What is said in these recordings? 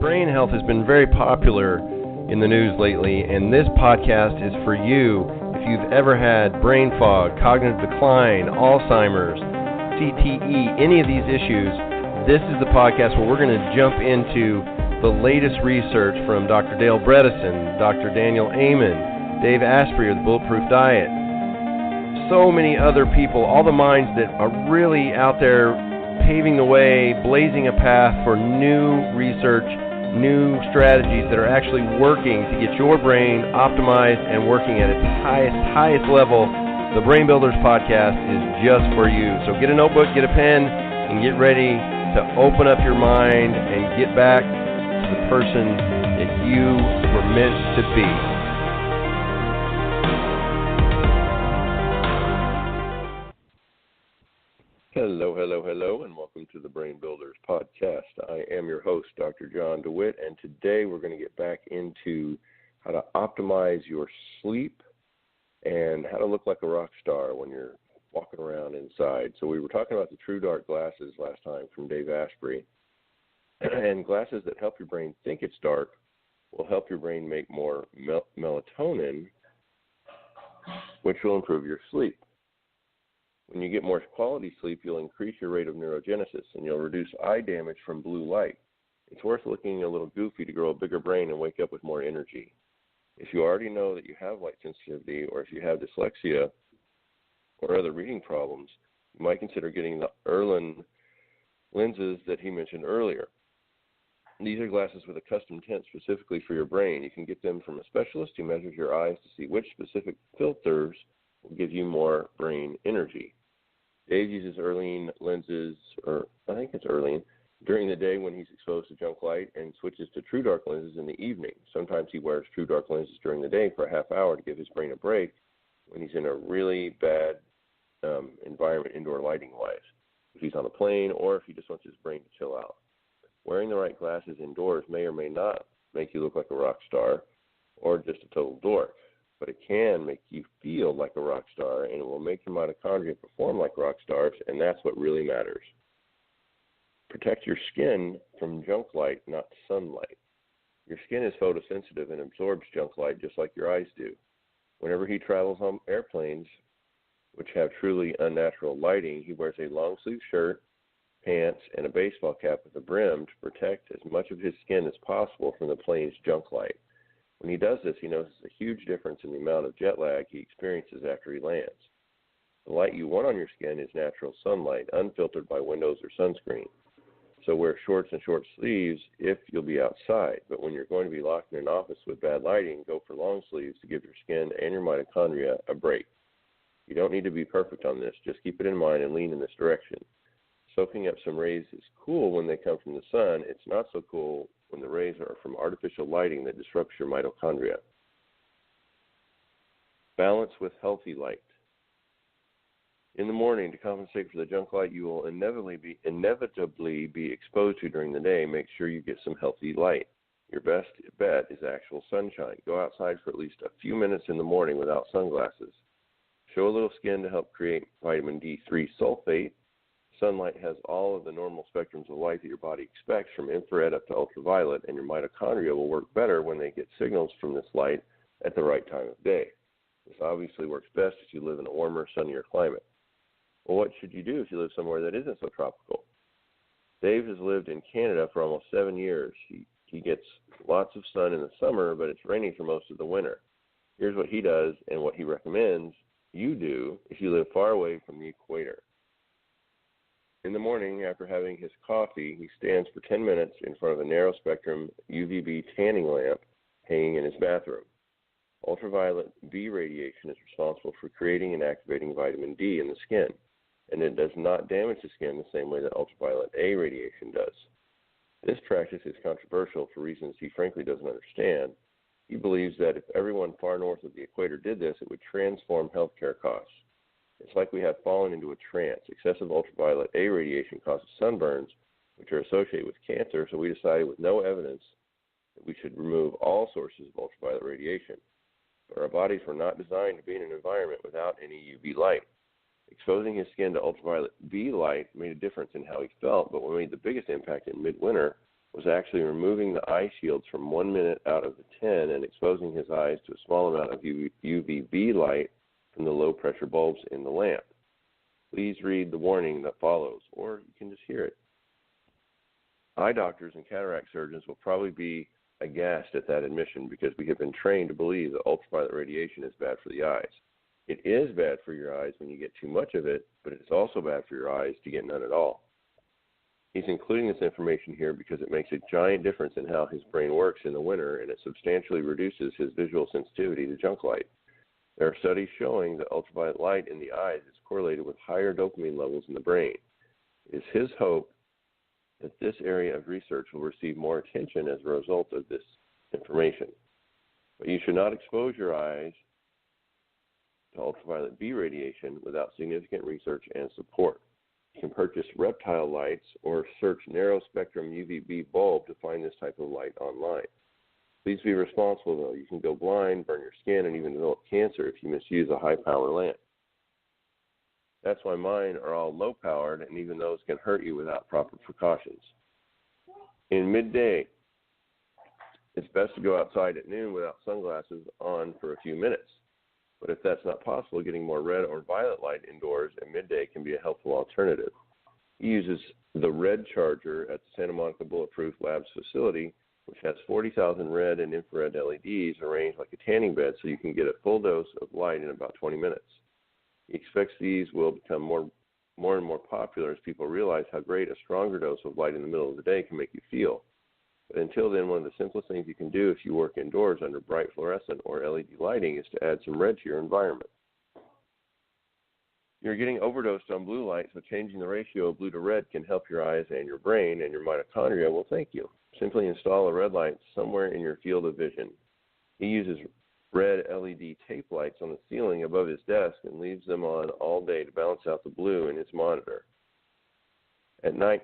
Brain health has been very popular in the news lately, and this podcast is for you if you've ever had brain fog, cognitive decline, Alzheimer's, CTE, any of these issues. This is the podcast where we're going to jump into the latest research from Dr. Dale Bredesen, Dr. Daniel Amen, Dave Asprey of the Bulletproof Diet, so many other people, all the minds that are really out there paving the way, blazing a path for new research, new strategies that are actually working to get your brain optimized and working at its highest level. The Brain Builders podcast is just for you. So get a notebook, get a pen, and get ready to open up your mind and get back to the person that you were meant to be. Hello, and welcome to the Brain Builders podcast. I am your host, Dr. John DeWitt, and today we're going to get back into how to optimize your sleep and how to look like a rock star when you're walking around inside. So we were talking about the True Dark glasses last time from Dave Asprey, and glasses that help your brain think it's dark will help your brain make more melatonin, which will improve your sleep. When you get more quality sleep, you'll increase your rate of neurogenesis, and you'll reduce eye damage from blue light. It's worth looking a little goofy to grow a bigger brain and wake up with more energy. If you already know that you have light sensitivity, or if you have dyslexia or other reading problems, you might consider getting the Erlen lenses that he mentioned earlier. These are glasses with a custom tint specifically for your brain. You can get them from a specialist who measures your eyes to see which specific filters will give you more brain energy. Dave uses Erlen lenses, or I think it's Erlen, during the day when he's exposed to junk light, and switches to True Dark lenses in the evening. Sometimes he wears True Dark lenses during the day for a half hour to give his brain a break when he's in a really bad environment indoor lighting-wise, if he's on a plane or if he just wants his brain to chill out. Wearing the right glasses indoors may or may not make you look like a rock star or just a total dork, but it can make you feel like a rock star, and it will make your mitochondria perform like rock stars, and that's what really matters. Protect your skin from junk light, not sunlight. Your skin is photosensitive and absorbs junk light just like your eyes do. Whenever he travels on airplanes, which have truly unnatural lighting, he wears a long-sleeve shirt, pants, and a baseball cap with a brim to protect as much of his skin as possible from the plane's junk light. When he does this, he notices a huge difference in the amount of jet lag he experiences after he lands. The light you want on your skin is natural sunlight, unfiltered by windows or sunscreen. So wear shorts and short sleeves if you'll be outside. But when you're going to be locked in an office with bad lighting, go for long sleeves to give your skin and your mitochondria a break. You don't need to be perfect on this. Just keep it in mind and lean in this direction. Soaking up some rays is cool when they come from the sun. It's not so cool when the rays are from artificial lighting that disrupts your mitochondria. Balance with healthy light. In the morning, to compensate for the junk light you will inevitably be exposed to during the day, make sure you get some healthy light. Your best bet is actual sunshine. Go outside for at least a few minutes in the morning without sunglasses. Show a little skin to help create vitamin D3 sulfate. Sunlight has all of the normal spectrums of light that your body expects, from infrared up to ultraviolet, and your mitochondria will work better when they get signals from this light at the right time of day. This obviously works best if you live in a warmer, sunnier climate. Well, what should you do if you live somewhere that isn't so tropical? Dave has lived in Canada for almost 7 years. He gets lots of sun in the summer, but it's raining for most of the winter. Here's what he does and what he recommends you do if you live far away from the equator. In the morning, after having his coffee, he stands for 10 minutes in front of a narrow-spectrum UVB tanning lamp hanging in his bathroom. Ultraviolet B radiation is responsible for creating and activating vitamin D in the skin, and it does not damage the skin the same way that ultraviolet A radiation does. This practice is controversial for reasons he frankly doesn't understand. He believes that if everyone far north of the equator did this, it would transform healthcare costs. It's like we have fallen into a trance. Excessive ultraviolet A radiation causes sunburns, which are associated with cancer, so we decided with no evidence that we should remove all sources of ultraviolet radiation. But our bodies were not designed to be in an environment without any UV light. Exposing his skin to ultraviolet B light made a difference in how he felt, but what made the biggest impact in midwinter was actually removing the eye shields from 1 minute out of the 10 and exposing his eyes to a small amount of UVB light from the low-pressure bulbs in the lamp. Please read the warning that follows, or you can just hear it. Eye doctors and cataract surgeons will probably be aghast at that admission because we have been trained to believe that ultraviolet radiation is bad for the eyes. It is bad for your eyes when you get too much of it, but it's also bad for your eyes to get none at all. He's including this information here because it makes a giant difference in how his brain works in the winter, and it substantially reduces his visual sensitivity to junk light. There are studies showing that ultraviolet light in the eyes is correlated with higher dopamine levels in the brain. It is his hope that this area of research will receive more attention as a result of this information. But you should not expose your eyes to ultraviolet B radiation without significant research and support. You can purchase reptile lights or search narrow spectrum UVB bulb to find this type of light online. Please be responsible though. You can go blind, burn your skin, and even develop cancer if you misuse a high power lamp. That's why mine are all low powered, and even those can hurt you without proper precautions. In midday, it's best to go outside at noon without sunglasses on for a few minutes. But if that's not possible, getting more red or violet light indoors at midday can be a helpful alternative. He uses the red charger at the Santa Monica Bulletproof Labs facility, which has 40,000 red and infrared LEDs arranged like a tanning bed so you can get a full dose of light in about 20 minutes. He expects these will become more and more popular as people realize how great a stronger dose of light in the middle of the day can make you feel. But until then, one of the simplest things you can do if you work indoors under bright fluorescent or LED lighting is to add some red to your environment. You're getting overdosed on blue light, so changing the ratio of blue to red can help your eyes and your brain, and your mitochondria will thank you. Simply install a red light somewhere in your field of vision. He uses red LED tape lights on the ceiling above his desk and leaves them on all day to balance out the blue in his monitor. At night,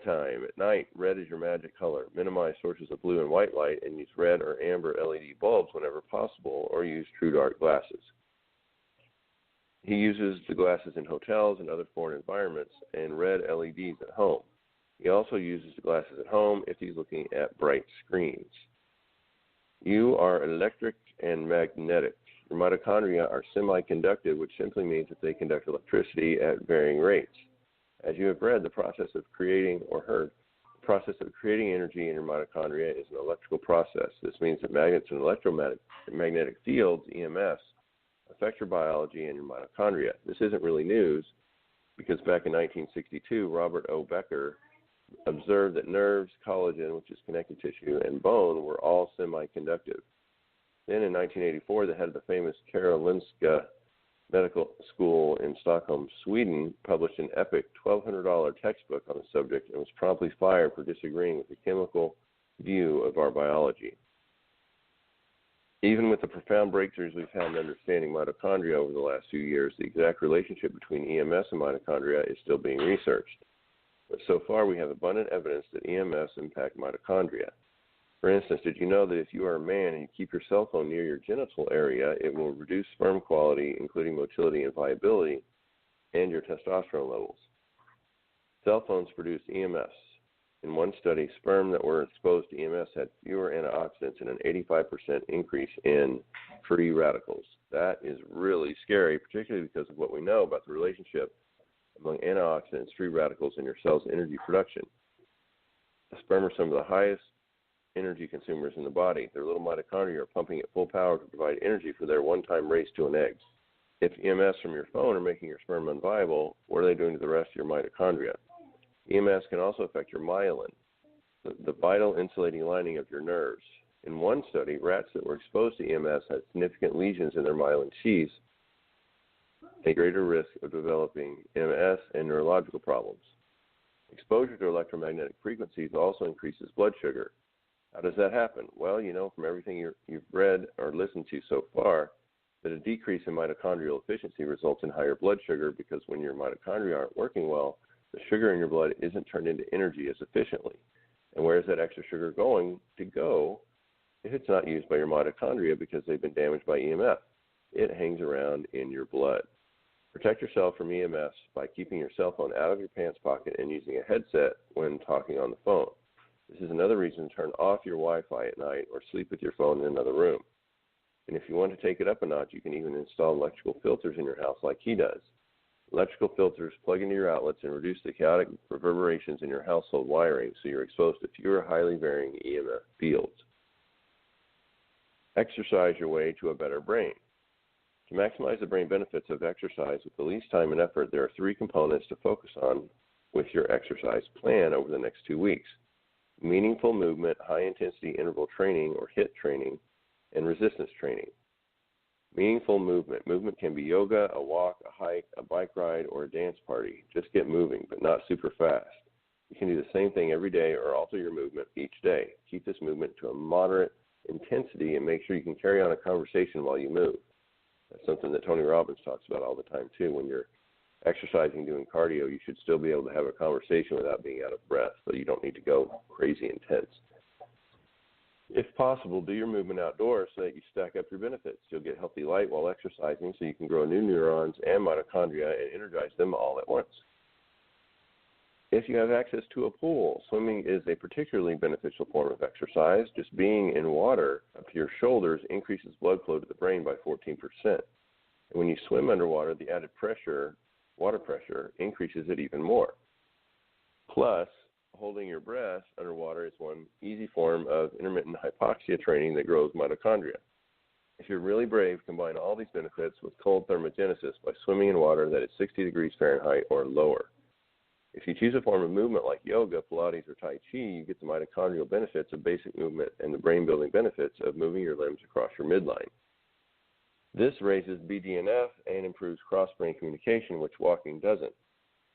red is your magic color. Minimize sources of blue and white light and use red or amber LED bulbs whenever possible, or use true dark glasses. He uses the glasses in hotels and other foreign environments and red LEDs at home. He also uses the glasses at home if he's looking at bright screens. You are electric and magnetic. Your mitochondria are semiconductive, which simply means that they conduct electricity at varying rates. As you have read, the process of creating or heard, the process of creating energy in your mitochondria is an electrical process. This means that magnets and electromagnetic fields, EMFs, affect your biology and your mitochondria. This isn't really news because back in 1962, Robert O. Becker observed that nerves, collagen, which is connective tissue, and bone were all semiconductive. Then in 1984, the head of the famous Karolinska Medical School in Stockholm, Sweden, published an epic $1,200 textbook on the subject and was promptly fired for disagreeing with the chemical view of our biology. Even with the profound breakthroughs we've had in understanding mitochondria over the last few years, the exact relationship between EMS and mitochondria is still being researched. But so far, we have abundant evidence that EMS impact mitochondria. For instance, did you know that if you are a man and you keep your cell phone near your genital area, it will reduce sperm quality, including motility and viability, and your testosterone levels? Cell phones produce EMS. In one study, sperm that were exposed to EMS had fewer antioxidants and an 85% increase in free radicals. That is really scary, particularly because of what we know about the relationship among antioxidants, free radicals, and your cell's energy production. The sperm are some of the highest energy consumers in the body. Their little mitochondria are pumping at full power to provide energy for their one-time race to an egg. If EMS from your phone are making your sperm unviable, what are they doing to the rest of your mitochondria? EMS can also affect your myelin, the vital insulating lining of your nerves. In one study, rats that were exposed to EMS had significant lesions in their myelin sheaths, a greater risk of developing MS and neurological problems. Exposure to electromagnetic frequencies also increases blood sugar. How does that happen? Well, you know from everything you've read or listened to so far that a decrease in mitochondrial efficiency results in higher blood sugar because when your mitochondria aren't working well, the sugar in your blood isn't turned into energy as efficiently. And where is that extra sugar going to go if it's not used by your mitochondria because they've been damaged by EMF? It hangs around in your blood. Protect yourself from EMS by keeping your cell phone out of your pants pocket and using a headset when talking on the phone. This is another reason reason, turn off your Wi-Fi at night or sleep with your phone in another room. And if you want to take it up a notch, you can even install electrical filters in your house like he does. Electrical filters plug into your outlets and reduce the chaotic reverberations in your household wiring so you're exposed to fewer highly varying EMF fields. Exercise your way to a better brain. To maximize the brain benefits of exercise with the least time and effort, there are 3 components to focus on with your exercise plan over the next 2 weeks: meaningful movement, high-intensity interval training or HIIT training, and resistance training. Meaningful movement. Movement can be yoga, a walk, a hike, a bike ride, or a dance party. Just get moving, but not super fast. You can do the same thing every day or alter your movement each day. Keep this movement to a moderate intensity and make sure you can carry on a conversation while you move. That's something that Tony Robbins talks about all the time too. When you're exercising, doing cardio, you should still be able to have a conversation without being out of breath, so you don't need to go crazy intense. If possible, do your movement outdoors so that you stack up your benefits. You'll get healthy light while exercising so you can grow new neurons and mitochondria and energize them all at once. If you have access to a pool, swimming is a particularly beneficial form of exercise. Just being in water up to your shoulders increases blood flow to the brain by 14%. And when you swim underwater, the added pressure, water pressure, increases it even more. Plus, holding your breath underwater is one easy form of intermittent hypoxia training that grows mitochondria. If you're really brave, combine all these benefits with cold thermogenesis by swimming in water that is 60 degrees Fahrenheit or lower. If you choose a form of movement like yoga, Pilates, or Tai Chi, you get the mitochondrial benefits of basic movement and the brain-building benefits of moving your limbs across your midline. This raises BDNF and improves cross-brain communication, which walking doesn't.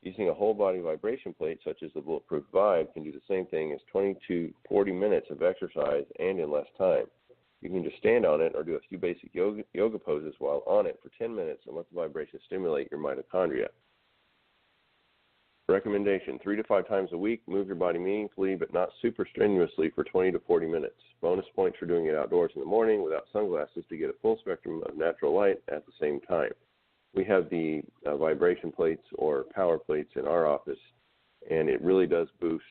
Using a whole-body vibration plate, such as the Bulletproof Vibe, can do the same thing as 20 to 40 minutes of exercise and in less time. You can just stand on it or do a few basic yoga poses while on it for 10 minutes and let the vibration stimulate your mitochondria. Recommendation: 3 to 5 times a week, move your body meaningfully but not super strenuously for 20 to 40 minutes. Bonus points for doing it outdoors in the morning without sunglasses to get a full spectrum of natural light at the same time. We have the vibration plates or power plates in our office, and it really does boost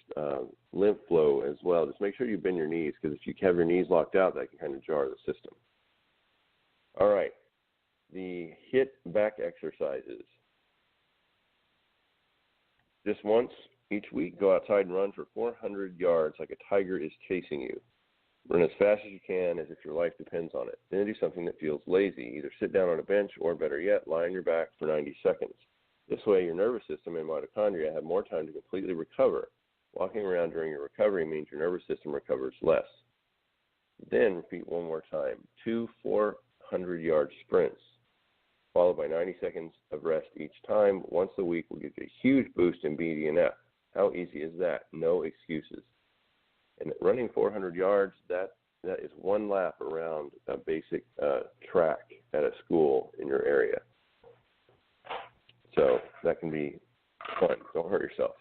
lymph flow as well. Just make sure you bend your knees, because if you have your knees locked out, that can kind of jar the system. All right, the HIIT back exercises. Just once each week, go outside and run for 400 yards like a tiger is chasing you. Run as fast as you can, as if your life depends on it. Then do something that feels lazy. Either sit down on a bench or, better yet, lie on your back for 90 seconds. This way, your nervous system and mitochondria have more time to completely recover. Walking around during your recovery means your nervous system recovers less. Then repeat one more time. 2 400-yard sprints, followed by 90 seconds of rest each time. Once a week will give you a huge boost in BDNF. How easy is that? No excuses. And running 400 yards, that is one lap around a basic track at a school in your area. So that can be fun. Don't hurt yourself.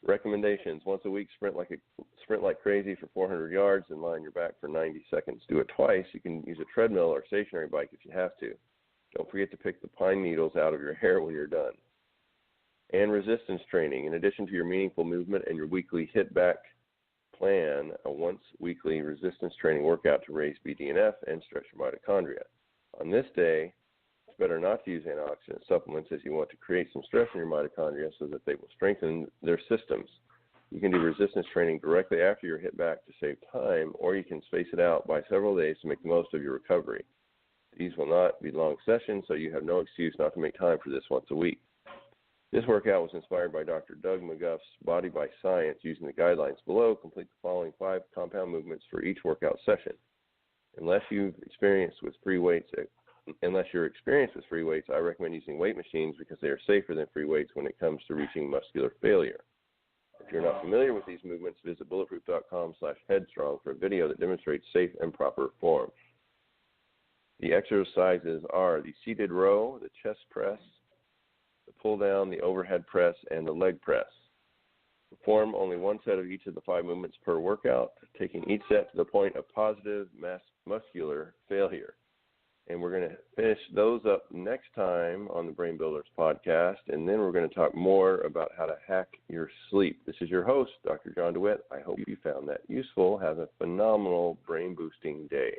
Recommendations: once a week, sprint like crazy for 400 yards and lie on your back for 90 seconds. Do it twice. You can use a treadmill or stationary bike if you have to. Don't forget to pick the pine needles out of your hair when you're done. And resistance training. In addition to your meaningful movement and your weekly HIIT back plan, a once-weekly resistance training workout to raise BDNF and stretch your mitochondria. On this day, it's better not to use antioxidant supplements, as you want to create some stress in your mitochondria so that they will strengthen their systems. You can do resistance training directly after your HIIT back to save time, or you can space it out by several days to make the most of your recovery. These will not be long sessions, so you have no excuse not to make time for this once a week. This workout was inspired by Dr. Doug McGuff's Body by Science. Using the guidelines below, complete the following 5 compound movements for each workout session. Unless you're experienced with free weights, I recommend using weight machines because they are safer than free weights when it comes to reaching muscular failure. If you're not familiar with these movements, visit bulletproof.com/headstrong for a video that demonstrates safe and proper form. The exercises are the seated row, the chest press, the pull down, the overhead press, and the leg press. Perform only one set of each of the 5 movements per workout, taking each set to the point of positive muscular failure. And we're going to finish those up next time on the Brain Builders podcast, and then we're going to talk more about how to hack your sleep. This is your host, Dr. John DeWitt. I hope you found that useful. Have a phenomenal brain-boosting day.